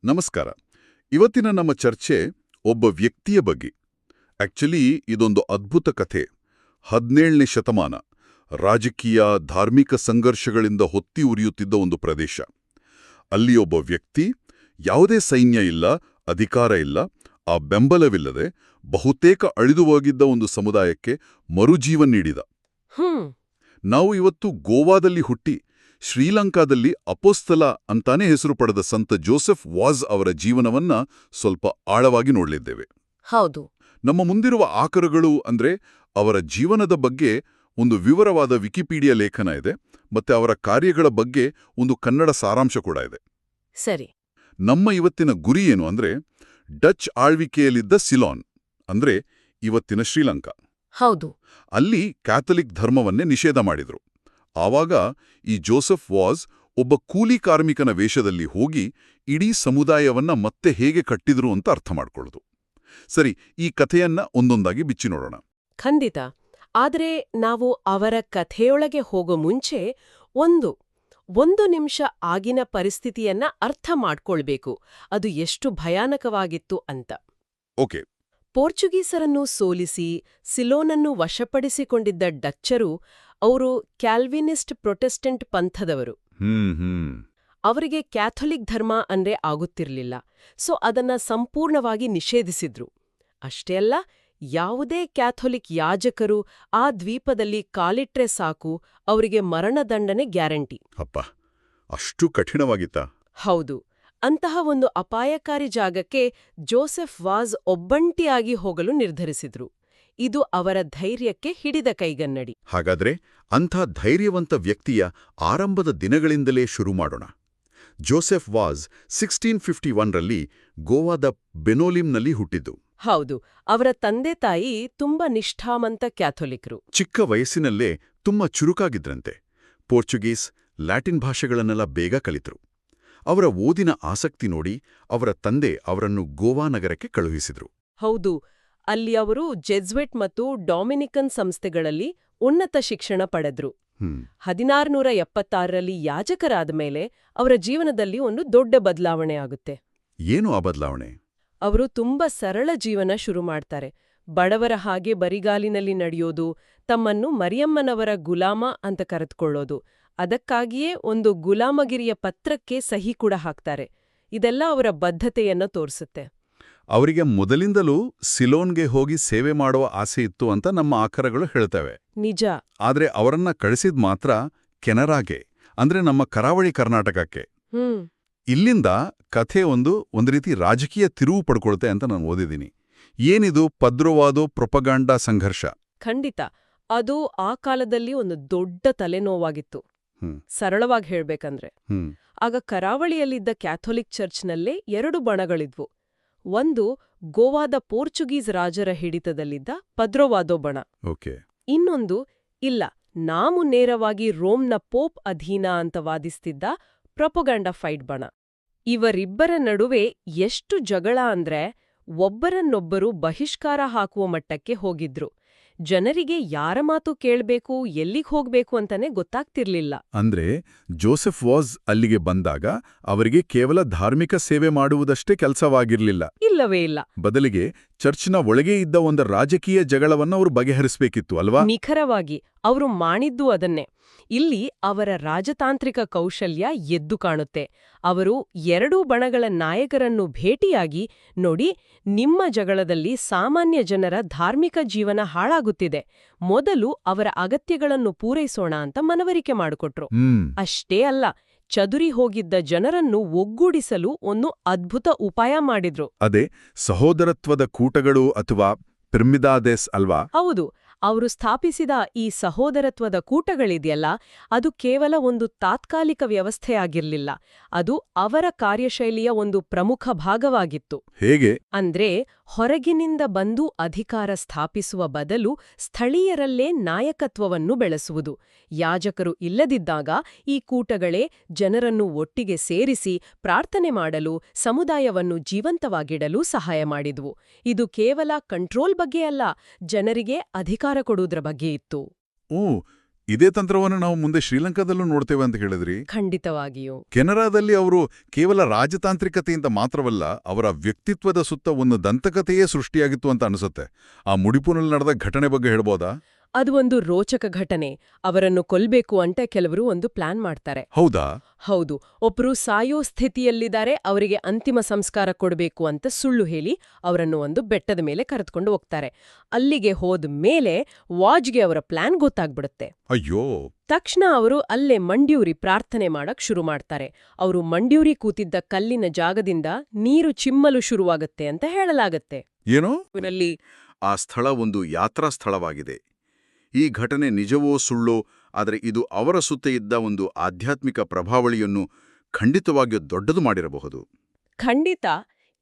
ನಮಸ್ಕಾರ. ಇವತ್ತಿನ ನಮ್ಮ ಚರ್ಚೆ ಒಬ್ಬ ವ್ಯಕ್ತಿಯ ಬಗ್ಗೆ. ಆಕ್ಚುಲಿ ಇದೊಂದು ಅದ್ಭುತ ಕಥೆ. 17ನೇ ಶತಮಾನ, ರಾಜಕೀಯ ಧಾರ್ಮಿಕ ಸಂಘರ್ಷಗಳಿಂದ ಹೊತ್ತಿ ಉರಿಯುತ್ತಿದ್ದ ಒಂದು ಪ್ರದೇಶ. ಅಲ್ಲಿ ಒಬ್ಬ ವ್ಯಕ್ತಿ, ಯಾವುದೇ ಸೈನ್ಯ ಇಲ್ಲ, ಅಧಿಕಾರ ಇಲ್ಲ, ಆ ಬೆಂಬಲವಿಲ್ಲದೆ ಬಹುತೇಕ ಅಳಿದು ಹೋಗಿದ್ದ ಒಂದು ಸಮುದಾಯಕ್ಕೆ ಮರುಜೀವನ ನೀಡಿದ. ನಾವು ಇವತ್ತು ಗೋವಾದಲ್ಲಿ ಹುಟ್ಟಿ ಶ್ರೀಲಂಕಾದಲ್ಲಿ ಅಪೊಸ್ತಲ ಅಂತಾನೆ ಹೆಸರು ಪಡೆದ ಸಂತ ಜೋಸೆಫ್ ವಾಜ್ ಅವರ ಜೀವನವನ್ನ ಸ್ವಲ್ಪ ಆಳವಾಗಿ ನೋಡಲಿದ್ದೇವೆ. ಹೌದು. ನಮ್ಮ ಮುಂದಿರುವ ಆಕರಗಳು ಅಂದ್ರೆ ಅವರ ಜೀವನದ ಬಗ್ಗೆ ಒಂದು ವಿವರವಾದ ವಿಕಿಪೀಡಿಯಾ ಲೇಖನ ಇದೆ, ಮತ್ತೆ ಅವರ ಕಾರ್ಯಗಳ ಬಗ್ಗೆ ಒಂದು ಕನ್ನಡ ಸಾರಾಂಶ ಕೂಡ ಇದೆ. ಸರಿ. ನಮ್ಮ ಇವತ್ತಿನ ಗುರಿ ಏನು ಅಂದ್ರೆ ಡಚ್ ಆಳ್ವಿಕೆಯಲ್ಲಿದ್ದ ಸಿಲೋನ್, ಅಂದ್ರೆ ಇವತ್ತಿನ ಶ್ರೀಲಂಕಾ. ಹೌದು. ಅಲ್ಲಿ ಕ್ಯಾಥಲಿಕ್ ಧರ್ಮವನ್ನೇ ನಿಷೇಧ ಮಾಡಿದ್ರು. ಆವಾಗ ಈ ಜೋಸೆಫ್ ವಾಜ್ ಒಬ್ಬ ಕೂಲಿ ಕಾರ್ಮಿಕನ ವೇಷದಲ್ಲಿ ಹೋಗಿ ಇಡೀ ಸಮುದಾಯವನ್ನ ಮತ್ತೆ ಹೇಗೆ ಕಟ್ಟಿದ್ರು ಅಂತ ಅರ್ಥ ಮಾಡ್ಕೊಳ್ಳೋದು. ಸರಿ, ಈ ಕಥೆಯನ್ನ ಒಂದೊಂದಾಗಿ ಬಿಚ್ಚಿ ನೋಡೋಣ. ಖಂಡಿತ. ಆದರೆ ನಾವು ಅವರ ಕಥೆಯೊಳಗೆ ಹೋಗೋ ಮುಂಚೆ ಒಂದು ನಿಮಿಷ ಆಗಿನ ಪರಿಸ್ಥಿತಿಯನ್ನ ಅರ್ಥ ಮಾಡ್ಕೊಳ್ಬೇಕು, ಅದು ಎಷ್ಟು ಭಯಾನಕವಾಗಿತ್ತು ಅಂತ. ಓಕೆ. ಪೋರ್ಚುಗೀಸರನ್ನು ಸೋಲಿಸಿ ಸಿಲೋನನ್ನು ವಶಪಡಿಸಿಕೊಂಡಿದ್ದ ಡಚ್ಚರು, ಅವರು ಕ್ಯಾಲ್ವಿನಿಸ್ಟ್ ಪ್ರೊಟೆಸ್ಟೆಂಟ್ ಪಂಥದವರು. ಅವರಿಗೆ ಕ್ಯಾಥೊಲಿಕ್ ಧರ್ಮ ಅಂದ್ರೆ ಆಗುತ್ತಿರಲಿಲ್ಲ. ಸೊ ಅದನ್ನ ಸಂಪೂರ್ಣವಾಗಿ ನಿಷೇಧಿಸಿದ್ರು. ಅಷ್ಟೇ ಅಲ್ಲ, ಯಾವುದೇ ಕ್ಯಾಥೊಲಿಕ್ ಯಾಜಕರು ಆ ದ್ವೀಪದಲ್ಲಿ ಕಾಲಿಟ್ರೆ ಸಾಕು, ಅವರಿಗೆ ಮರಣದಂಡನೆ ಗ್ಯಾರಂಟಿ. ಅಪ್ಪ, ಅಷ್ಟು ಕಠಿಣವಾಗಿತ್ತಾ? ಹೌದು. ಅಂತಹ ಒಂದು ಅಪಾಯಕಾರಿ ಜಾಗಕ್ಕೆ ಜೋಸೆಫ್ ವಾಜ್ ಒಬ್ಬಂಟಿಯಾಗಿ ಹೋಗಲು ನಿರ್ಧರಿಸಿದ್ರು. ಇದು ಅವರ ಧೈರ್ಯಕ್ಕೆ ಹಿಡಿದ ಕೈಗನ್ನಡಿ. ಹಾಗಾದ್ರೆ ಅಂಥ ಧೈರ್ಯವಂತ ವ್ಯಕ್ತಿಯ ಆರಂಭದ ದಿನಗಳಿಂದಲೇ ಶುರು ಮಾಡೋಣ. ಜೋಸೆಫ್ ವಾಜ್ 1651ರಲ್ಲಿ ಗೋವಾದ ಬೆನೋಲಿಂನಲ್ಲಿ ಹುಟ್ಟಿದ್ದು. ಹೌದು. ಅವರ ತಂದೆ ತಾಯಿ ತುಂಬಾ ನಿಷ್ಠಾವಂತ ಕ್ಯಾಥೊಲಿಕರು. ಚಿಕ್ಕ ವಯಸ್ಸಿನಲ್ಲೇ ತುಂಬಾ ಚುರುಕಾಗಿದ್ರಂತೆ. ಪೋರ್ಚುಗೀಸ್, ಲ್ಯಾಟಿನ್ ಭಾಷೆಗಳನ್ನೆಲ್ಲ ಬೇಗ ಕಲಿತರು. ಅವರ ಓದಿನ ಆಸಕ್ತಿ ನೋಡಿ ಅವರ ತಂದೆ ಅವರನ್ನು ಗೋವಾ ನಗರಕ್ಕೆ ಕಳುಹಿಸಿದ್ರು. ಹೌದು. ಅಲ್ಲಿ ಅವರು ಜೆಸ್ವೆಟ್ ಮತ್ತು ಡೊಮಿನಿಕನ್ ಸಂಸ್ಥೆಗಳಲ್ಲಿ ಉನ್ನತ ಶಿಕ್ಷಣ ಪಡೆದ್ರು. 1676ರಲ್ಲಿ ಯಾಜಕರಾದ ಮೇಲೆ ಅವರ ಜೀವನದಲ್ಲಿ ಒಂದು ದೊಡ್ಡ ಬದಲಾವಣೆ ಆಗುತ್ತೆ. ಏನು ಆ ಬದಲಾವಣೆ? ಅವರು ತುಂಬಾ ಸರಳ ಜೀವನ ಶುರು ಮಾಡ್ತಾರೆ. ಬಡವರ ಹಾಗೆ ಬರಿಗಾಲಿನಲ್ಲಿ ನಡೆಯೋದು, ತಮ್ಮನ್ನು ಮರಿಯಮ್ಮನವರ ಗುಲಾಮ ಅಂತ ಕರೆದುಕೊಳ್ಳೋದು. ಅದಕ್ಕಾಗಿಯೇ ಒಂದು ಗುಲಾಮಗಿರಿಯ ಪತ್ರಕ್ಕೆ ಸಹಿ ಕೂಡ ಹಾಕ್ತಾರೆ. ಇದೆಲ್ಲ ಅವರ ಬದ್ಧತೆಯನ್ನ ತೋರಿಸುತ್ತೆ. ಅವರಿಗೆ ಮೊದಲಿಂದಲೂ ಸಿಲೋನ್ಗೆ ಹೋಗಿ ಸೇವೆ ಮಾಡುವ ಆಸೆ ಇತ್ತು ಅಂತ ನಮ್ಮ ಆಕರಗಳು ಹೇಳ್ತವೆ. ನಿಜ. ಆದ್ರೆ ಅವರನ್ನ ಕಳಿಸಿದ್ ಮಾತ್ರ ಕೆನರಾಗೆ, ಅಂದ್ರೆ ನಮ್ಮ ಕರಾವಳಿ ಕರ್ನಾಟಕಕ್ಕೆ. ಇಲ್ಲಿಂದ ಕಥೆ ಒಂದು ರೀತಿ ರಾಜಕೀಯ ತಿರುವು ಪಡ್ಕೊಳ್ತೆ ಅಂತ ನಾನು ಓದಿದ್ದೀನಿ. ಏನಿದು ಪದ್ರವಾದೋ ಪ್ರೊಪಗಾಂಡಾ ಸಂಘರ್ಷ? ಖಂಡಿತ. ಅದು ಆ ಕಾಲದಲ್ಲಿ ಒಂದು ದೊಡ್ಡ ತಲೆನೋವಾಗಿತ್ತು, ಸರಳವಾಗಿ ಹೇಳ್ಬೇಕಂದ್ರೆ. ಆಗ ಕರಾವಳಿಯಲ್ಲಿದ್ದ ಕ್ಯಾಥೊಲಿಕ್ ಚರ್ಚ್ನಲ್ಲೇ 2 ಬಣಗಳಿದ್ವು. ಒಂದು ಗೋವಾದ ಪೋರ್ಚುಗೀಸ್ ರಾಜರ ಹಿಡಿತದಲ್ಲಿದ್ದ ಪದ್ರವಾದೋ ಬಣ. ಇನ್ನೊಂದು, ಇಲ್ಲ, ನಾವು ನೇರವಾಗಿ ರೋಮ್ನ ಪೋಪ್ ಅಧೀನ ಅಂತ ವಾದಿಸ್ತಿದ್ದ ಪ್ರೊಪಗಾಂಡಾ ಫೈಟ್ ಬಣ. ಇವರಿಬ್ಬರ ನಡುವೆ ಎಷ್ಟು ಜಗಳ ಅಂದ್ರೆ ಒಬ್ಬರನ್ನೊಬ್ಬರು ಬಹಿಷ್ಕಾರ ಹಾಕುವ ಮಟ್ಟಕ್ಕೆ ಹೋಗಿದ್ರು. ಜನರಿಗೆ ಯಾರ ಮಾತು ಕೇಳ್ಬೇಕು, ಎಲ್ಲಿಗ್ ಹೋಗ್ಬೇಕು ಅಂತಾನೆ ಗೊತ್ತಾಗ್ತಿರ್ಲಿಲ್ಲ. ಅಂದ್ರೆ ಜೋಸೆಫ್ ವಾಜ್ ಅಲ್ಲಿಗೆ ಬಂದಾಗ ಅವರಿಗೆ ಕೇವಲ ಧಾರ್ಮಿಕ ಸೇವೆ ಮಾಡುವುದಷ್ಟೇ ಕೆಲಸವಾಗಿರ್ಲಿಲ್ಲ. ಇಲ್ಲವೇ ಇಲ್ಲ. ಬದಲಿಗೆ ಚರ್ಚ್ನ ಒಳಗೆ ಇದ್ದ ಒಂದು ರಾಜಕೀಯ ಜಗಳವನ್ನ ಅವರು ಬಗೆಹರಿಸಬೇಕಿತ್ತು ಅಲ್ವಾ? ನಿಖರವಾಗಿ. ಅವರು ಮಾಡಿದ್ದು ಅದನ್ನೇ. ಇಲ್ಲಿ ಅವರ ರಾಜತಾಂತ್ರಿಕ ಕೌಶಲ್ಯ ಎದ್ದು ಕಾಣುತ್ತೆ. ಅವರು 2 ಬಣಗಳ ನಾಯಕರನ್ನು ಭೇಟಿಯಾಗಿ, ನೋಡಿ, ನಿಮ್ಮ ಜಗಳದಲ್ಲಿ ಸಾಮಾನ್ಯ ಜನರ ಧಾರ್ಮಿಕ ಜೀವನ ಹಾಳಾಗುತ್ತಿದೆ, ಮೊದಲು ಅವರ ಅಗತ್ಯಗಳನ್ನು ಪೂರೈಸೋಣ ಅಂತ ಮನವರಿಕೆ ಮಾಡಿಕೊಟ್ರು. ಅಷ್ಟೇ ಅಲ್ಲ, ಚದುರಿ ಹೋಗಿದ್ದ ಜನರನ್ನು ಒಗ್ಗೂಡಿಸಲು ಒಂದು ಅದ್ಭುತ ಉಪಾಯ ಮಾಡಿದ್ರು. ಅದೇ ಸಹೋದರತ್ವದ ಕೂಟಗಳು ಅಥವಾ ಪಿರ್ಮಿದಾದೆಸ್ ಅಲ್ವಾ? ಹೌದು. ಅವರು ಸ್ಥಾಪಿಸಿದ ಈ ಸಹೋದರತ್ವದ ಕೂಟಗಳಿದೆಯಲ್ಲ, ಅದು ಕೇವಲ ಒಂದು ತಾತ್ಕಾಲಿಕ ವ್ಯವಸ್ಥೆಯಾಗಿರ್ಲಿಲ್ಲ. ಅದು ಅವರ ಕಾರ್ಯಶೈಲಿಯ ಒಂದು ಪ್ರಮುಖ ಭಾಗವಾಗಿತ್ತು. ಹೇಗೆ ಅಂದ್ರೆ, ಹೊರಗಿನಿಂದ ಬಂದು ಅಧಿಕಾರ ಸ್ಥಾಪಿಸುವ ಬದಲು ಸ್ಥಳೀಯರಲ್ಲೇ ನಾಯಕತ್ವವನ್ನು ಬೆಳೆಸುವುದು. ಯಾಜಕರು ಇಲ್ಲದಿದ್ದಾಗ ಈ ಕೂಟಗಳೇ ಜನರನ್ನು ಒಟ್ಟಿಗೆ ಸೇರಿಸಿ ಪ್ರಾರ್ಥನೆ ಮಾಡಲು, ಸಮುದಾಯವನ್ನು ಜೀವಂತವಾಗಿಡಲು ಸಹಾಯ ಮಾಡಿದ್ವು. ಇದು ಕೇವಲ ಕಂಟ್ರೋಲ್ ಬಗ್ಗೆ ಅಲ್ಲ, ಜನರಿಗೆ ಅಧಿಕಾರ ಕೊಡುವುದರ ಬಗ್ಗೆ ಇತ್ತು. ಇದೇ ತಂತ್ರವನ್ನು ನಾವು ಮುಂದೆ ಶ್ರೀಲಂಕಾದಲ್ಲೂ ನೋಡ್ತೇವೆ ಅಂತ ಹೇಳಿದ್ರಿ. ಖಂಡಿತವಾಗಿಯೂ. ಕೆನರಾದಲ್ಲಿ ಅವರು ಕೇವಲ ರಾಜತಾಂತ್ರಿಕತೆಯಿಂದ ಮಾತ್ರವಲ್ಲ, ಅವರ ವ್ಯಕ್ತಿತ್ವದ ಸುತ್ತ ಒಂದು ದಂತಕಥೆಯೇ ಸೃಷ್ಟಿಯಾಗಿತ್ತು ಅಂತ ಅನಿಸುತ್ತೆ. ಆ ಮುಡಿಪುನಲ್ಲಿ ನಡೆದ ಘಟನೆ ಬಗ್ಗೆ ಹೇಳ್ಬೋದಾ? ಅದು ಒಂದು ರೋಚಕ ಘಟನೆ. ಅವರನ್ನು ಕೊಲ್ಬೇಕು ಅಂತ ಕೆಲವರು ಒಂದು ಪ್ಲಾನ್ ಮಾಡ್ತಾರೆ. ಹೌದಾ? ಹೌದು. ಒಬ್ರು ಸಾಯೋ ಸ್ಥಿತಿಯಲ್ಲಿದ್ದಾರೆ, ಅವರಿಗೆ ಅಂತಿಮ ಸಂಸ್ಕಾರ ಕೊಡಬೇಕು ಅಂತ ಸುಳ್ಳು ಹೇಳಿ ಅವರನ್ನು ಒಂದು ಬೆಟ್ಟದ ಮೇಲೆ ಕರೆದುಕೊಂಡು ಹೋಗ್ತಾರೆ. ಅಲ್ಲಿಗೆ ಹೋದ ಮೇಲೆ ವಾಜ್ಗೆ ಅವರ ಪ್ಲಾನ್ ಗೊತ್ತಾಗ್ಬಿಡುತ್ತೆ. ಅಯ್ಯೋ! ತಕ್ಷಣ ಅವರು ಅಲ್ಲೇ ಮಂಡ್ಯೂರಿ ಪ್ರಾರ್ಥನೆ ಮಾಡಕ್ ಶುರು ಮಾಡ್ತಾರೆ. ಅವರು ಮಂಡ್ಯೂರಿ ಕೂತಿದ್ದ ಕಲ್ಲಿನ ಜಾಗದಿಂದ ನೀರು ಚಿಮ್ಮಲು ಶುರುವಾಗತ್ತೆ ಅಂತ ಹೇಳಲಾಗತ್ತೆ. ಏನೋ? ಇವನಲ್ಲಿ ಆ ಸ್ಥಳ ಒಂದು ಯಾತ್ರಾ ಸ್ಥಳವಾಗಿದೆ. ಈ ಘಟನೆ ನಿಜವೋ ಸುಳ್ಳೋ, ಆದರೆ ಇದು ಅವರ ಸುತ್ತ ಇದ್ದ ಒಂದು ಆಧ್ಯಾತ್ಮಿಕ ಪ್ರಭಾವಳಿಯನ್ನು ಖಂಡಿತವಾಗಿಯೂ ದೊಡ್ಡದು ಮಾಡಿರಬಹುದು. ಖಂಡಿತ.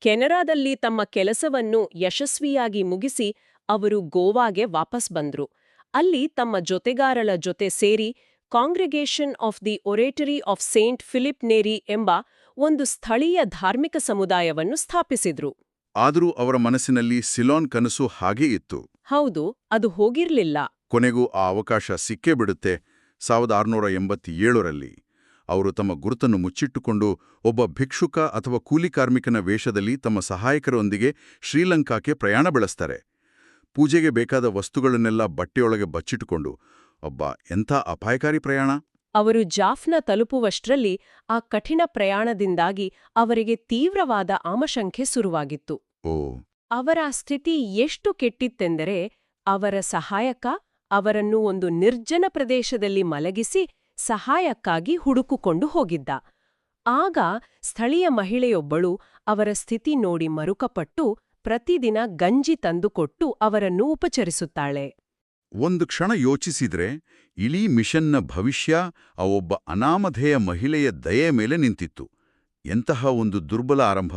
ಕೆನರಾದಲ್ಲಿ ತಮ್ಮ ಕೆಲಸವನ್ನು ಯಶಸ್ವಿಯಾಗಿ ಮುಗಿಸಿ ಅವರು ಗೋವಾಗೆ ವಾಪಸ್ ಬಂದ್ರು. ಅಲ್ಲಿ ತಮ್ಮ ಜೊತೆಗಾರಳ ಜೊತೆ ಸೇರಿ Congregation of the Oratory of Saint Philip Neri ಎಂಬ ಒಂದು ಸ್ಥಳೀಯ ಧಾರ್ಮಿಕ ಸಮುದಾಯವನ್ನು ಸ್ಥಾಪಿಸಿದ್ರು. ಆದರೂ ಅವರ ಮನಸ್ಸಿನಲ್ಲಿ ಸಿಲೋನ್ ಕನಸು ಹಾಗೇ ಇತ್ತು. ಹೌದು, ಅದು ಹೋಗಿರ್ಲಿಲ್ಲ. ಕೊನೆಗೂ ಆ ಅವಕಾಶ ಸಿಕ್ಕೇ ಬಿಡುತ್ತೆ. 1687ರಲ್ಲಿ ಅವರು ತಮ್ಮ ಗುರುತನ್ನು ಮುಚ್ಚಿಟ್ಟುಕೊಂಡು ಒಬ್ಬ ಭಿಕ್ಷುಕ ಅಥವಾ ಕೂಲಿ ಕಾರ್ಮಿಕನ ವೇಷದಲ್ಲಿ ತಮ್ಮ ಸಹಾಯಕರೊಂದಿಗೆ ಶ್ರೀಲಂಕಾಕ್ಕೆ ಪ್ರಯಾಣ ಬೆಳೆಸ್ತಾರೆ. ಪೂಜೆಗೆ ಬೇಕಾದ ವಸ್ತುಗಳನ್ನೆಲ್ಲ ಬಟ್ಟೆಯೊಳಗೆ ಬಚ್ಚಿಟ್ಟುಕೊಂಡು. ಎಂಥ ಅಪಾಯಕಾರಿ ಪ್ರಯಾಣ! ಅವರು ಜಾಫ್ನ ತಲುಪುವಷ್ಟರಲ್ಲಿ ಆ ಕಠಿಣ ಪ್ರಯಾಣದಿಂದಾಗಿ ಅವರಿಗೆ ತೀವ್ರವಾದ ಆಮಶಂಕೆ ಶುರುವಾಗಿತ್ತು. ಅವರ ಸ್ಥಿತಿ ಎಷ್ಟು ಕೆಟ್ಟಿತ್ತೆಂದರೆ ಅವರ ಸಹಾಯಕ ಅವರನ್ನು ಒಂದು ನಿರ್ಜನ ಪ್ರದೇಶದಲ್ಲಿ ಮಲಗಿಸಿ ಸಹಾಯಕ್ಕಾಗಿ ಹುಡುಕಿಕೊಂಡು ಹೋಗಿದ್ದ. ಆಗ ಸ್ಥಳೀಯ ಮಹಿಳೆಯೊಬ್ಬಳು ಅವರ ಸ್ಥಿತಿ ನೋಡಿ ಮರುಕಪಟ್ಟು ಪ್ರತಿದಿನ ಗಂಜಿ ತಂದುಕೊಟ್ಟು ಅವರನ್ನು ಉಪಚರಿಸುತ್ತಾಳೆ. ಒಂದು ಕ್ಷಣ ಯೋಚಿಸಿದ್ರೆ ಇಡೀ ಮಿಷನ್ನ ಭವಿಷ್ಯ ಆ ಒಬ್ಬ ಅನಾಮಧೇಯ ಮಹಿಳೆಯ ದಯೆ ಮೇಲೆ ನಿಂತಿತ್ತು. ಎಂತಹ ಒಂದು ದುರ್ಬಲ ಆರಂಭ!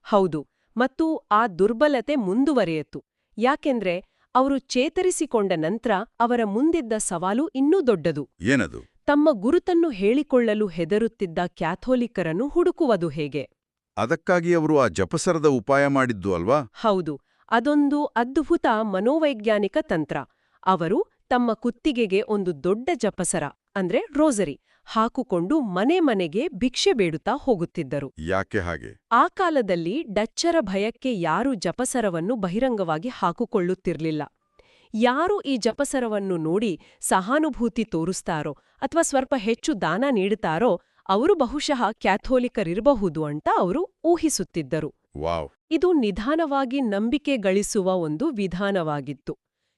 ಹೌದು, ಮತ್ತು ಆ ದುರ್ಬಲತೆ ಮುಂದುವರಿಯಿತು. ಯಾಕೆಂದ್ರೆ ಅವರು ಚೇತರಿಸಿಕೊಂಡ ನಂತರ ಅವರ ಮುಂದಿದ್ದ ಸವಾಲು ಇನ್ನೂ ದೊಡ್ಡದು. ಏನದು? ತಮ್ಮ ಗುರುತನ್ನು ಹೇಳಿಕೊಳ್ಳಲು ಹೆದರುತ್ತಿದ್ದ ಕ್ಯಾಥೋಲಿಕರನ್ನು ಹುಡುಕುವುದು ಹೇಗೆ? ಅದಕ್ಕಾಗಿ ಅವರು ಆ ಜಪಸರದ ಉಪಾಯ ಮಾಡಿದ್ದು ಅಲ್ವಾ? ಹೌದು, ಅದೊಂದು ಅದ್ಭುತ ಮನೋವೈಜ್ಞಾನಿಕ ತಂತ್ರ. ಅವರು ತಮ್ಮ ಕುತ್ತಿಗೆಗೆ ಒಂದು ದೊಡ್ಡ ಜಪಸರ ಅಂದ್ರೆ ರೋಸರಿ ಹಾಕುಕೊಂಡು ಮನೆ ಮನೆಗೆ ಭಿಕ್ಷೆ ಬೇಡುತ್ತಾ ಹೋಗುತ್ತಿದ್ದರು. ಯಾಕೆ ಹಾಗೆ? ಆ ಕಾಲದಲ್ಲಿ ಡಚ್ಚರ ಭಯಕ್ಕೆ ಯಾರೂ ಜಪಸರವನ್ನು ಬಹಿರಂಗವಾಗಿ ಹಾಕಿಕೊಳ್ಳುತ್ತಿರಲಿಲ್ಲ. ಯಾರು ಈ ಜಪಸರವನ್ನು ನೋಡಿ ಸಹಾನುಭೂತಿ ತೋರಿಸ್ತಾರೋ ಅಥವಾ ಸ್ವಲ್ಪ ಹೆಚ್ಚು ದಾನ ನೀಡುತ್ತಾರೋ ಅವರು ಬಹುಶಃ ಕ್ಯಾಥೋಲಿಕರಿರಬಹುದು ಅಂತ ಅವರು ಊಹಿಸುತ್ತಿದ್ದರು. ವಾವ್! ಇದು ನಿಧಾನವಾಗಿ ನಂಬಿಕೆ ಗಳಿಸುವ ಒಂದು ವಿಧಾನವಾಗಿತ್ತು.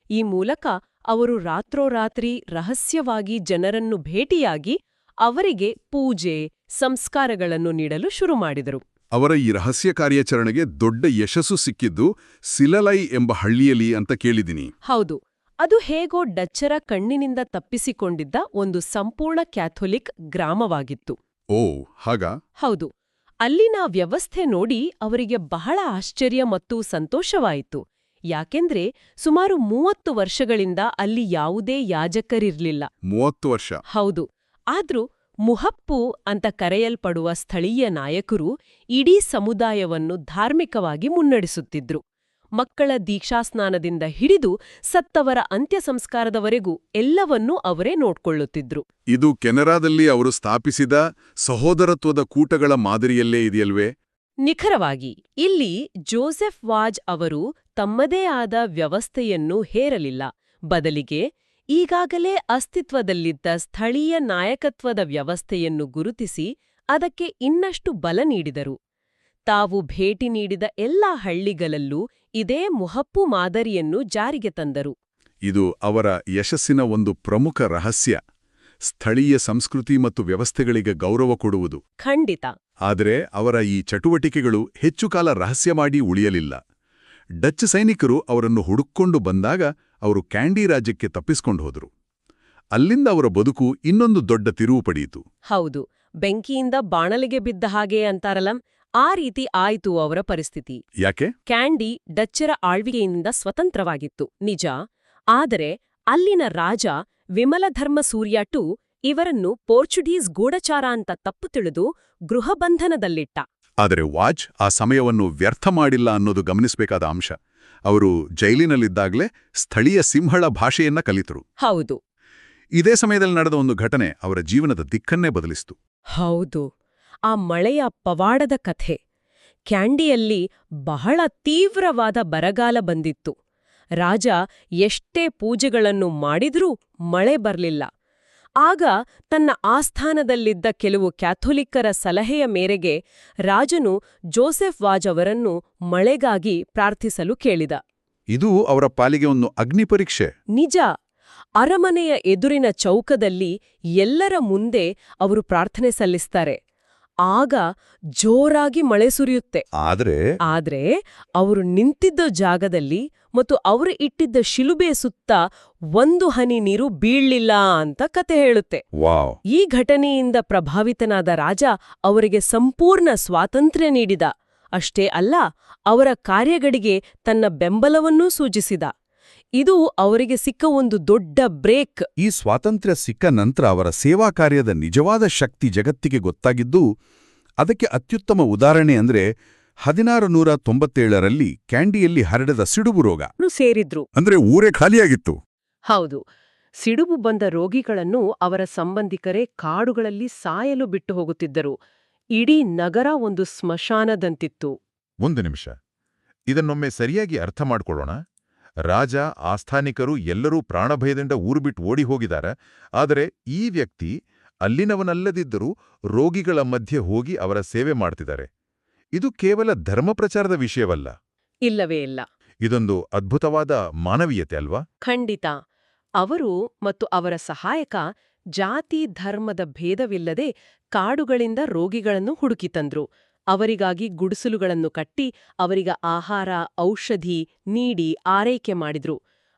ಈ ಮೂಲಕ ಅವರು ರಾತ್ರೋರಾತ್ರಿ ರಹಸ್ಯವಾಗಿ ಜನರನ್ನು ಭೇಟಿಯಾಗಿ ಅವರಿಗೆ ಪೂಜೆ, ಸಂಸ್ಕಾರಗಳನ್ನು ನೀಡಲು ಶುರು ಮಾಡಿದರು. ಅವರ ಈ ರಹಸ್ಯ ಕಾರ್ಯಾಚರಣೆಗೆ ದೊಡ್ಡ ಯಶಸ್ಸು ಸಿಕ್ಕಿದ್ದು ಸಿಲಲೈ ಎಂಬ ಹಳ್ಳಿಯಲ್ಲಿ ಅಂತ ಕೇಳಿದಿನಿ. ಹೌದು, ಅದು ಹೇಗೋ ಡಚ್ಚರ ಕಣ್ಣಿನಿಂದ ತಪ್ಪಿಸಿಕೊಂಡಿದ್ದ ಒಂದು ಸಂಪೂರ್ಣ ಕ್ಯಾಥೋಲಿಕ್ ಗ್ರಾಮವಾಗಿತ್ತು. ಓ, ಹಾಗಾ? ಹೌದು. ಅಲ್ಲಿನ ವ್ಯವಸ್ಥೆ ನೋಡಿ ಅವರಿಗೆ ಬಹಳ ಆಶ್ಚರ್ಯ ಮತ್ತು ಸಂತೋಷವಾಯಿತು. ಯಾಕೆಂದ್ರೆ ಸುಮಾರು 30 ವರ್ಷಗಳಿಂದ ಅಲ್ಲಿ ಯಾವುದೇ ಯಾಜಕರಿರ್ಲಿಲ್ಲ. 30 ವರ್ಷ? ಹೌದು. ಆದ್ರೂ ಮುಹಪ್ಪು ಅಂತ ಕರೆಯಲ್ಪಡುವ ಸ್ಥಳೀಯ ನಾಯಕರು ಇಡೀ ಸಮುದಾಯವನ್ನು ಧಾರ್ಮಿಕವಾಗಿ ಮುನ್ನಡೆಸುತ್ತಿದ್ರು. ಮಕ್ಕಳ ದೀಕ್ಷಾಸ್ನಾನದಿಂದ ಹಿಡಿದು ಸತ್ತವರ ಅಂತ್ಯ ಸಂಸ್ಕಾರದವರೆಗೂ ಎಲ್ಲವನ್ನೂ ಅವರೇ ನೋಡ್ಕೊಳ್ಳುತ್ತಿದ್ರು. ಇದು ಕೆನರಾದಲ್ಲಿ ಅವರು ಸ್ಥಾಪಿಸಿದ ಸಹೋದರತ್ವದ ಕೂಟಗಳ ಮಾದರಿಯಲ್ಲೇ ಇದೆಯಲ್ವೇ? ನಿಖರವಾಗಿ. ಇಲ್ಲಿ ಜೋಸೆಫ್ ವಾಜ್ ಅವರು ತಮ್ಮದೇ ಆದ ವ್ಯವಸ್ಥೆಯನ್ನು ಹೇರಲಿಲ್ಲ. ಬದಲಿಗೆ ಈಗಾಗಲೇ ಅಸ್ತಿತ್ವದಲ್ಲಿದ್ದ ಸ್ಥಳೀಯ ನಾಯಕತ್ವದ ವ್ಯವಸ್ಥೆಯನ್ನು ಗುರುತಿಸಿ ಅದಕ್ಕೆ ಇನ್ನಷ್ಟು ಬಲ ನೀಡಿದರು. ತಾವು ಭೇಟಿ ನೀಡಿದ ಎಲ್ಲಾ ಹಳ್ಳಿಗಳಲ್ಲೂ ಇದೇ ಮುಹಪ್ಪು ಮಾದರಿಯನ್ನು ಜಾರಿಗೆ ತಂದರು. ಇದು ಅವರ ಯಶಸ್ಸಿನ ಒಂದು ಪ್ರಮುಖ ರಹಸ್ಯ. ಸ್ಥಳೀಯ ಸಂಸ್ಕೃತಿ ಮತ್ತು ವ್ಯವಸ್ಥೆಗಳಿಗೆ ಗೌರವ ಕೊಡುವುದು. ಖಂಡಿತ. ಆದರೆ ಅವರ ಈ ಚಟುವಟಿಕೆಗಳು ಹೆಚ್ಚು ಕಾಲ ರಹಸ್ಯ ಮಾಡಿ ಉಳಿಯಲಿಲ್ಲ. ಡಚ್ ಸೈನಿಕರು ಅವರನ್ನು ಹುಡುಕೊಂಡು ಬಂದಾಗ ಅವರು ಕ್ಯಾಂಡಿ ರಾಜ್ಯಕ್ಕೆ ತಪ್ಪಿಸಿಕೊಂಡು ಹೋದರು. ಅಲ್ಲಿಂದ ಅವರ ಬದುಕು ಇನ್ನೊಂದು ದೊಡ್ಡ ತಿರುವು ಪಡೆಯಿತು. ಹೌದು, ಬೆಂಕಿಯಿಂದ ಬಾಣಲಿಗೆ ಬಿದ್ದ ಹಾಗೆ ಅಂತಾರಲ್ಲ, ಆ ರೀತಿ ಆಯಿತು ಅವರ ಪರಿಸ್ಥಿತಿ. ಯಾಕೆ? ಕ್ಯಾಂಡಿ ಡಚ್ಚರ ಆಳ್ವಿಕೆಯಿಂದ ಸ್ವತಂತ್ರವಾಗಿತ್ತು, ನಿಜ. ಆದರೆ ಅಲ್ಲಿನ ರಾಜ ವಿಮಲಧರ್ಮ ಸೂರ್ಯ ಟು ಇವರನ್ನು ಪೋರ್ಚುಗೀಸ್ ಗೂಢಚಾರ ಅಂತ ತಪ್ಪು ತಿಳಿದು ಗೃಹಬಂಧನದಲ್ಲಿಟ್ಟ. ಆದರೆ ವಾಜ್ ಆ ಸಮಯವನ್ನು ವ್ಯರ್ಥ ಮಾಡಿಲ್ಲ ಅನ್ನೋದು ಗಮನಿಸಬೇಕಾದ ಅಂಶ. ಅವರು ಜೈಲಿನಲ್ಲಿದ್ದಾಗಲೇ ಸ್ಥಳೀಯ ಸಿಂಹಳ ಭಾಷೆಯನ್ನ ಕಲಿತರು. ಹೌದು. ಇದೇ ಸಮಯದಲ್ಲಿ ನಡೆದ ಒಂದು ಘಟನೆ ಅವರ ಜೀವನದ ದಿಕ್ಕನ್ನೇ ಬದಲಿಸಿತು. ಹೌದು, ಆ ಮಳೆಯ ಪವಾಡದ ಕಥೆ. ಕ್ಯಾಂಡಿಯಲ್ಲಿ ಬಹಳ ತೀವ್ರವಾದ ಬರಗಾಲ ಬಂದಿತ್ತು. ರಾಜ ಎಷ್ಟೇ ಪೂಜೆಗಳನ್ನು ಮಾಡಿದ್ರೂ ಮಳೆ ಬರ್ಲಿಲ್ಲ. ಆಗ ತನ್ನ ಆಸ್ಥಾನದಲ್ಲಿದ್ದ ಕೆಲವು ಕ್ಯಾಥೋಲಿಕ್ಕರ ಸಲಹೆಯ ಮೇರೆಗೆ ರಾಜನು ಜೋಸೆಫ್ ವಾಜ್ ಅವರನ್ನು ಮಳೆಗಾಗಿ ಪ್ರಾರ್ಥಿಸಲು ಕೇಳಿದ. ಇದು ಅವರ ಪಾಲಿಗೆ ಒಂದು ಅಗ್ನಿಪರೀಕ್ಷೆ. ನಿಜ. ಅರಮನೆಯ ಎದುರಿನ ಚೌಕದಲ್ಲಿ ಎಲ್ಲರ ಮುಂದೆ ಅವರು ಪ್ರಾರ್ಥನೆ ಸಲ್ಲಿಸ್ತಾರೆ. ಆಗ ಜೋರಾಗಿ ಮಳೆ ಸುರಿಯುತ್ತೆ. ಆದ್ರೆ ಅವರು ನಿಂತಿದ್ದ ಜಾಗದಲ್ಲಿ ಮತ್ತು ಅವರು ಇಟ್ಟಿದ್ದ ಶಿಲುಬೆ ಸುತ್ತ ಒಂದು ಹನಿ ನೀರು ಬೀಳ್ಲಿಲ್ಲ ಅಂತ ಕತೆ ಹೇಳುತ್ತೆ. ವಾವ್! ಈ ಘಟನೆಯಿಂದ ಪ್ರಭಾವಿತನಾದ ರಾಜ ಅವರಿಗೆ ಸಂಪೂರ್ಣ ಸ್ವಾತಂತ್ರ್ಯ ನೀಡಿದ. ಅಷ್ಟೇ ಅಲ್ಲ, ಅವರ ಕಾರ್ಯಗಳಿಗೆ ತನ್ನ ಬೆಂಬಲವನ್ನೂ ಸೂಚಿಸಿದ. ಇದು ಅವರಿಗೆ ಸಿಕ್ಕ ಒಂದು ದೊಡ್ಡ ಬ್ರೇಕ್. ಈ ಸ್ವಾತಂತ್ರ್ಯ ಸಿಕ್ಕ ನಂತರ ಅವರ ಸೇವಾ ಕಾರ್ಯದ ನಿಜವಾದ ಶಕ್ತಿ ಜಗತ್ತಿಗೆ ಗೊತ್ತಾಗಿದ್ದು, ಅದಕ್ಕೆ ಅತ್ಯುತ್ತಮ ಉದಾಹರಣೆ ಅಂದ್ರೆ 1697ರಲ್ಲಿ ಕ್ಯಾಂಡಿಯಲ್ಲಿ ಹರಡಿದ ಸಿಡುಬು ರೋಗ ಸೇರಿದ್ರು. ಅಂದ್ರೆ ಊರೇ ಖಾಲಿಯಾಗಿತ್ತು. ಹೌದು. ಸಿಡುಬು ಬಂದ ರೋಗಿಗಳನ್ನು ಅವರ ಸಂಬಂಧಿಕರೇ ಕಾಡುಗಳಲ್ಲಿ ಸಾಯಲು ಬಿಟ್ಟು ಹೋಗುತ್ತಿದ್ದರು. ಇಡೀ ನಗರ ಒಂದು ಸ್ಮಶಾನದಂತಿತ್ತು. ಒಂದು ನಿಮಿಷ, ಇದನ್ನೊಮ್ಮೆ ಸರಿಯಾಗಿ ಅರ್ಥ ಮಾಡ್ಕೊಳ್ಳೋಣ. ರಾಜ, ಆಸ್ಥಾನಿಕರು ಎಲ್ಲರೂ ಪ್ರಾಣಭಯದಿಂದ ಊರು ಬಿಟ್ಟು ಓಡಿ ಹೋಗಿದ್ದಾರೆ. ಆದರೆ ಈ ವ್ಯಕ್ತಿ ಅಲ್ಲಿನವನಲ್ಲದಿದ್ದರೂ ರೋಗಿಗಳ ಮಧ್ಯೆ ಹೋಗಿ ಅವರ ಸೇವೆ ಮಾಡ್ತಿದ್ದಾರೆ. ಇದು ಕೇವಲ ಧರ್ಮಪ್ರಚಾರದ ವಿಷಯವಲ್ಲ. ಇಲ್ಲವೇ ಇಲ್ಲ. ಇದೊಂದು ಅದ್ಭುತವಾದ ಮಾನವೀಯತೆ ಅಲ್ವಾ? ಖಂಡಿತ. ಅವರು ಮತ್ತು ಅವರ ಸಹಾಯಕ ಜಾತಿ ಧರ್ಮದ ಭೇದವಿಲ್ಲದೆ ಕಾಡುಗಳಿಂದ ರೋಗಿಗಳನ್ನು ಹುಡುಕಿ ತಂದ್ರು. ಅವರಿಗಾಗಿ ಗುಡಿಸಲುಗಳನ್ನು ಕಟ್ಟಿ ಅವರಿಗೆ ಆಹಾರ, ಔಷಧಿ ನೀಡಿ ಆರೈಕೆ ಮಾಡಿದ್ರು.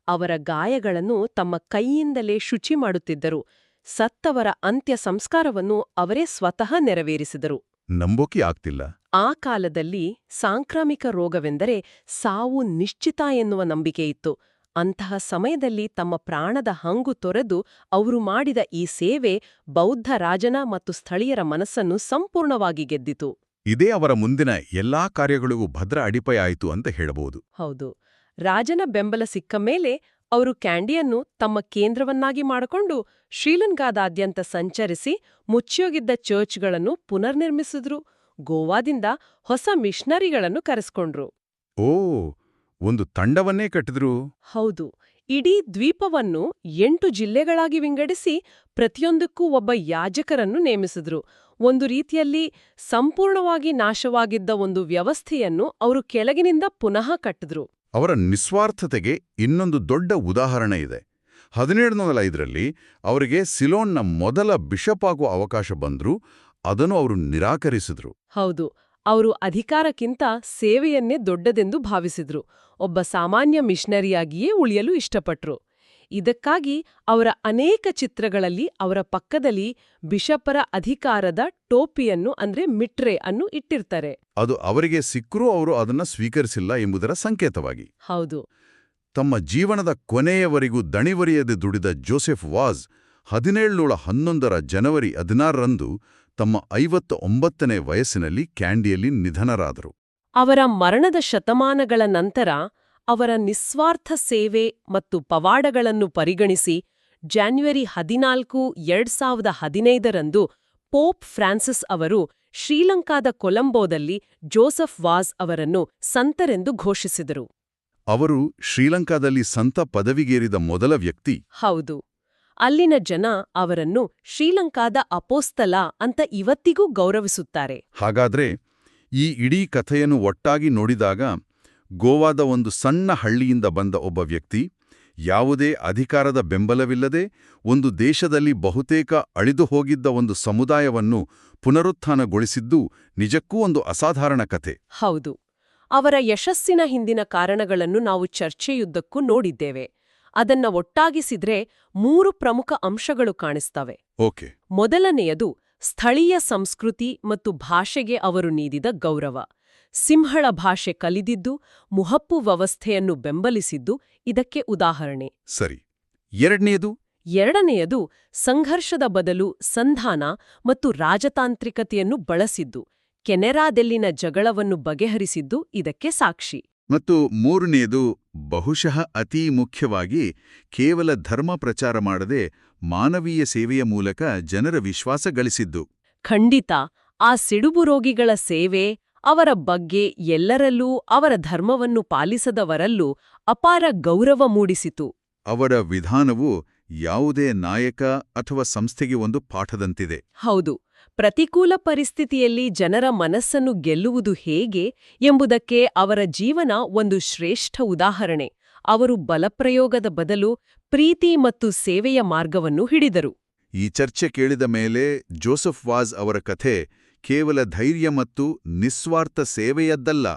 ಅವರ ಗಾಯಗಳನ್ನು ತಮ್ಮ ಕೈಯಿಂದಲೇ ಶುಚಿ ಮಾಡುತ್ತಿದ್ದರು. ಸತ್ತವರ ಅಂತ್ಯ ಸಂಸ್ಕಾರವನ್ನು ಅವರೇ ಸ್ವತಃ ನೆರವೇರಿಸಿದರು. ನಂಬೋಕೆ ಆಗ್ತಿಲ್ಲ. ಆ ಕಾಲದಲ್ಲಿ ಸಾಂಕ್ರಾಮಿಕ ರೋಗವೆಂದರೆ ಸಾವು ನಿಶ್ಚಿತ ಎನ್ನುವ ನಂಬಿಕೆಯಿತ್ತು. ಅಂತಹ ಸಮಯದಲ್ಲಿ ತಮ್ಮ ಪ್ರಾಣದ ಹಂಗು ತೊರೆದು ಅವರು ಮಾಡಿದ ಈ ಸೇವೆ ಬೌದ್ಧ ರಾಜನ ಮತ್ತು ಸ್ಥಳೀಯರ ಮನಸ್ಸನ್ನು ಸಂಪೂರ್ಣವಾಗಿ ಗೆದ್ದಿತು. ಇದೇ ಅವರ ಮುಂದಿನ ಎಲ್ಲಾ ಕಾರ್ಯಗಳಿಗೂ ಭದ್ರ ಅಡಿಪಾಯ ಆಯಿತು ಅಂತ ಹೇಳಬಹುದು. ಹೌದು. ರಾಜನ ಬೆಂಬಲ ಸಿಕ್ಕ ಮೇಲೆ ಅವರು ಕ್ಯಾಂಡಿಯನ್ನು ತಮ್ಮ ಕೇಂದ್ರವನ್ನಾಗಿ ಮಾಡಿಕೊಂಡು ಶ್ರೀಲಂಕಾದಾದ್ಯಂತ ಸಂಚರಿಸಿ ಮುಚ್ಚಿಯೋಗಿದ್ದ ಚರ್ಚ್ಗಳನ್ನು ಪುನರ್ನಿರ್ಮಿಸಿದ್ರು. ಗೋವಾದಿಂದ ಹೊಸ ಮಿಷನರಿಗಳನ್ನು ಕರೆಸ್ಕೊಂಡ್ರು. ಓ, ಒಂದು ತಂಡವನ್ನೇ ಕಟ್ಟಿದ್ರು. ಹೌದು. ಇಡೀ ದ್ವೀಪವನ್ನು 8 ಜಿಲ್ಲೆಗಳಾಗಿ ವಿಂಗಡಿಸಿ ಪ್ರತಿಯೊಂದಕ್ಕೂ ಒಬ್ಬ ಯಾಜಕರನ್ನು ನೇಮಿಸಿದ್ರು. ಒಂದು ರೀತಿಯಲ್ಲಿ ಸಂಪೂರ್ಣವಾಗಿ ನಾಶವಾಗಿದ್ದ ಒಂದು ವ್ಯವಸ್ಥೆಯನ್ನು ಅವರು ಕೆಳಗಿನಿಂದ ಪುನಃ ಕಟ್ಟಿದ್ರು. ಅವರ ನಿಸ್ವಾರ್ಥತೆಗೆ ಇನ್ನೊಂದು ದೊಡ್ಡ ಉದಾಹರಣೆ ಇದೆ. 1705ರಲ್ಲಿ ಅವರಿಗೆ ಸಿಲೋನ್ನ ಮೊದಲ ಬಿಷಪ್ ಆಗುವ ಅವಕಾಶ ಬಂದ್ರು. ಅದನ್ನು ಅವರು ನಿರಾಕರಿಸಿದ್ರು. ಹೌದು. ಅವರು ಅಧಿಕಾರಕ್ಕಿಂತ ಸೇವೆಯನ್ನೇ ದೊಡ್ಡದೆಂದು ಭಾವಿಸಿದ್ರು. ಒಬ್ಬ ಸಾಮಾನ್ಯ ಮಿಷನರಿಯಾಗಿಯೇ ಉಳಿಯಲು ಇಷ್ಟಪಟ್ರು. ಇದಕ್ಕಾಗಿ ಅವರ ಅನೇಕ ಚಿತ್ರಗಳಲ್ಲಿ ಅವರ ಪಕ್ಕದಲ್ಲಿ ಬಿಷಪ್ಪರ ಅಧಿಕಾರದ ಟೋಪಿಯನ್ನು ಅಂದ್ರೆ ಮಿಟ್ರೆ ಅನ್ನು ಇಟ್ಟಿರ್ತಾರೆ. ಅದು ಅವರಿಗೆ ಸಿಕ್ಕರೂ ಅವರು ಅದನ್ನ ಸ್ವೀಕರಿಸಿಲ್ಲ ಎಂಬುದರ ಸಂಕೇತವಾಗಿ. ಹೌದು. ತಮ್ಮ ಜೀವನದ ಕೊನೆಯವರೆಗೂ ದಣಿವರಿಯದೆ ದುಡಿದ ಜೋಸೆಫ್ ವಾಜ್ 1711ರ ಜನವರಿ 16ರಂದು ತಮ್ಮ 59ನೇ ವಯಸ್ಸಿನಲ್ಲಿ ಕ್ಯಾಂಡಿಯಲ್ಲಿ ನಿಧನರಾದರು. ಅವರ ಮರಣದ ಶತಮಾನಗಳ ನಂತರ ಅವರ ನಿಸ್ವಾರ್ಥ ಸೇವೆ ಮತ್ತು ಪವಾಡಗಳನ್ನು ಪರಿಗಣಿಸಿ ಜಾನ್ವರಿ 14, 2015ರಂದು ಪೋಪ್ ಫ್ರಾನ್ಸಿಸ್ ಅವರು ಶ್ರೀಲಂಕಾದ ಕೊಲಂಬೋದಲ್ಲಿ ಜೋಸೆಫ್ ವಾಜ್ ಅವರನ್ನು ಸಂತರೆಂದು ಘೋಷಿಸಿದರು. ಅವರು ಶ್ರೀಲಂಕಾದಲ್ಲಿ ಸಂತ ಪದವಿಗೇರಿದ ಮೊದಲ ವ್ಯಕ್ತಿ. ಹೌದು. ಅಲ್ಲಿನ ಜನ ಅವರನ್ನು ಶ್ರೀಲಂಕಾದ ಅಪೋಸ್ತಲ ಅಂತ ಇವತ್ತಿಗೂ ಗೌರವಿಸುತ್ತಾರೆ. ಹಾಗಾದ್ರೆ ಈ ಇಡೀ ಕಥೆಯನ್ನು ಒಟ್ಟಾಗಿ ನೋಡಿದಾಗ ಗೋವಾದ ಒಂದು ಸಣ್ಣ ಹಳ್ಳಿಯಿಂದ ಬಂದ ಒಬ್ಬ ವ್ಯಕ್ತಿ ಯಾವುದೇ ಅಧಿಕಾರದ ಬೆಂಬಲವಿಲ್ಲದೆ ಒಂದು ದೇಶದಲ್ಲಿ ಬಹುತೇಕ ಅಳಿದು ಹೋಗಿದ್ದ ಒಂದು ಸಮುದಾಯವನ್ನು ಪುನರುತ್ಥಾನಗೊಳಿಸಿದ್ದು ನಿಜಕ್ಕೂ ಒಂದು ಅಸಾಧಾರಣ ಕಥೆ. ಹೌದು. ಅವರ ಯಶಸ್ಸಿನ ಹಿಂದಿನ ಕಾರಣಗಳನ್ನು ನಾವು ಚರ್ಚೆಯುದ್ದಕ್ಕೂ ನೋಡಿದ್ದೇವೆ. ಅದನ್ನ ಒಟ್ಟಾಗಿಸಿದ್ರೆ 3 ಪ್ರಮುಖ ಅಂಶಗಳು ಕಾಣಿಸ್ತವೆ. ಓಕೆ. ಮೊದಲನೆಯದು ಸ್ಥಳೀಯ ಸಂಸ್ಕೃತಿ ಮತ್ತು ಭಾಷೆಗೆ ಅವರು ನೀಡಿದ ಗೌರವ. ಸಿಂಹಳ ಭಾಷೆ ಕಲಿದಿದ್ದು, ಮುಹಪ್ಪು ವ್ಯವಸ್ಥೆಯನ್ನು ಬೆಂಬಲಿಸಿದ್ದು ಇದಕ್ಕೆ ಉದಾಹರಣೆ. ಸರಿ. ಎರಡನೆಯದು ಸಂಘರ್ಷದ ಬದಲು ಸಂಧಾನ ಮತ್ತು ರಾಜತಾಂತ್ರಿಕತೆಯನ್ನು ಬಳಸಿದ್ದು. ಕೆನರಾದಲ್ಲಿನ ಜಗಳವನ್ನು ಬಗೆಹರಿಸಿದ್ದು ಇದಕ್ಕೆ ಸಾಕ್ಷಿ. ಮತ್ತು ಮೂರನೆಯದು ಬಹುಶಃ ಅತೀ ಮುಖ್ಯವಾಗಿ ಕೇವಲ ಧರ್ಮ ಪ್ರಚಾರ ಮಾಡದೆ ಮಾನವೀಯ ಸೇವೆಯ ಮೂಲಕ ಜನರ ವಿಶ್ವಾಸ ಗಳಿಸಿದ್ದು. ಖಂಡಿತ ಆ ಸಿಡುಬು ರೋಗಿಗಳ ಸೇವೆ ಅವರ ಬಗ್ಗೆ ಎಲ್ಲರಲ್ಲೂ ಅವರ ಧರ್ಮವನ್ನು ಪಾಲಿಸದವರಲ್ಲೂ ಅಪಾರ ಗೌರವ ಮೂಡಿಸಿತು. ಅವರ ವಿಧಾನವು ಯಾವುದೇ ನಾಯಕ ಅಥವಾ ಸಂಸ್ಥೆಗೆ ಒಂದು ಪಾಠದಂತಿದೆ. ಹೌದು, ಪ್ರತಿಕೂಲ ಪರಿಸ್ಥಿತಿಯಲ್ಲಿ ಜನರ ಮನಸ್ಸನ್ನು ಗೆಲ್ಲುವುದು ಹೇಗೆ ಎಂಬುದಕ್ಕೆ ಅವರ ಜೀವನ ಒಂದು ಶ್ರೇಷ್ಠ ಉದಾಹರಣೆ. ಅವರು ಬಲಪ್ರಯೋಗದ ಬದಲು ಪ್ರೀತಿ ಮತ್ತು ಸೇವೆಯ ಮಾರ್ಗವನ್ನು ಹಿಡಿದರು. ಈ ಚರ್ಚೆ ಕೇಳಿದ ಮೇಲೆ ಜೋಸೆಫ್ ವಾಜ್ ಅವರ ಕಥೆ ಕೇವಲ ಧೈರ್ಯ ಮತ್ತು ನಿಸ್ವಾರ್ಥ ಸೇವೆಯದ್ದಲ್ಲ,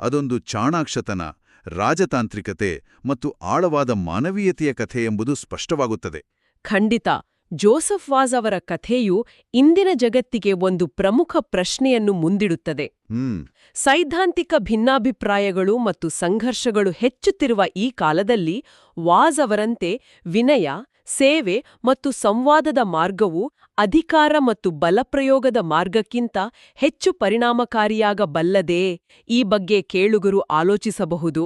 ಅದೊಂದು ಚಾಣಾಕ್ಷತನ, ರಾಜತಾಂತ್ರಿಕತೆ ಮತ್ತು ಆಳವಾದ ಮಾನವೀಯತೆಯ ಕಥೆ ಎಂಬುದು ಸ್ಪಷ್ಟವಾಗುತ್ತದೆ. ಖಂಡಿತ ಜೋಸೆಫ್ ವಾಜ್ ಅವರ ಕಥೆಯು ಇಂದಿನ ಜಗತ್ತಿಗೆ ಒಂದು ಪ್ರಮುಖ ಪ್ರಶ್ನೆಯನ್ನು ಮುಂದಿಡುತ್ತದೆ. ಸೈದ್ಧಾಂತಿಕ ಭಿನ್ನಾಭಿಪ್ರಾಯಗಳು ಮತ್ತು ಸಂಘರ್ಷಗಳು ಹೆಚ್ಚುತ್ತಿರುವ ಈ ಕಾಲದಲ್ಲಿ ವಾಜ್ ಅವರಂತೆ ವಿನಯ, ಸೇವೆ ಮತ್ತು ಸಂವಾದದ ಮಾರ್ಗವು ಅಧಿಕಾರ ಮತ್ತು ಬಲಪ್ರಯೋಗದ ಮಾರ್ಗಕ್ಕಿಂತ ಹೆಚ್ಚು ಪರಿಣಾಮಕಾರಿಯಾಗಬಲ್ಲದೇ? ಈ ಬಗ್ಗೆ ಕೇಳುಗರು ಆಲೋಚಿಸಬಹುದು.